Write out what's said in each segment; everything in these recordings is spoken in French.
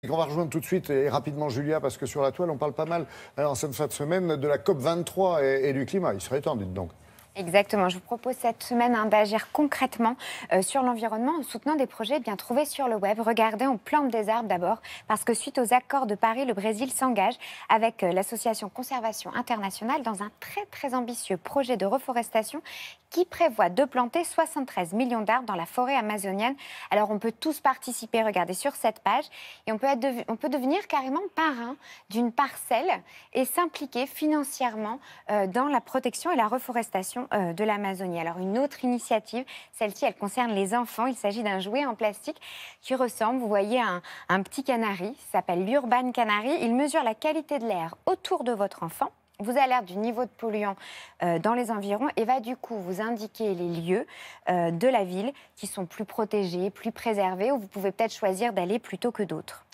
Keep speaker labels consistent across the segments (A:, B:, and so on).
A: Et qu'on va rejoindre tout de suite et rapidement Julia, parce que sur la toile, on parle pas mal en cette fin de semaine de la COP23 et du climat. Il serait temps, dites donc.
B: Exactement. Je vous propose cette semaine d'agir concrètement sur l'environnement en soutenant des projets bien trouvés sur le web. Regardez, on plante des arbres d'abord parce que suite aux accords de Paris, le Brésil s'engage avec l'association Conservation Internationale dans un très ambitieux projet de reforestation qui prévoit de planter 73 millions d'arbres dans la forêt amazonienne. Alors on peut tous participer, regardez sur cette page, et on peut devenir carrément parrain d'une parcelle et s'impliquer financièrement dans la protection et la reforestation de l'Amazonie. Alors une autre initiative, celle-ci, elle concerne les enfants. Il s'agit d'un jouet en plastique qui ressemble, vous voyez, à un petit canari. Ça s'appelle l'Urban Canary. Il mesure la qualité de l'air autour de votre enfant, vous alerte du niveau de polluants dans les environs et va du coup vous indiquer les lieux de la ville qui sont plus protégés, plus préservés, où vous pouvez peut-être choisir d'aller plutôt que d'autres.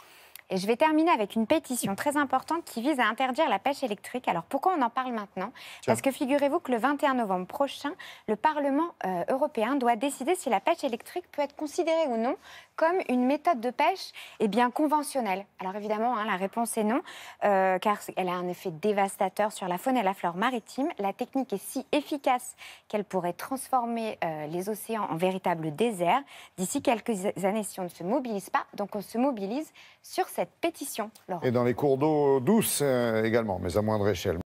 B: Et je vais terminer avec une pétition très importante qui vise à interdire la pêche électrique. Alors pourquoi on en parle maintenant? Parce que figurez-vous que le 21 novembre prochain, le Parlement européen doit décider si la pêche électrique peut être considérée ou non comme une méthode de pêche conventionnelle. Alors évidemment, la réponse est non, car elle a un effet dévastateur sur la faune et la flore maritime. La technique est si efficace qu'elle pourrait transformer les océans en véritables déserts d'ici quelques années si on ne se mobilise pas. Donc on se mobilise sur cette pétition, Laurent.
A: Et dans les cours d'eau douces également, mais à moindre échelle.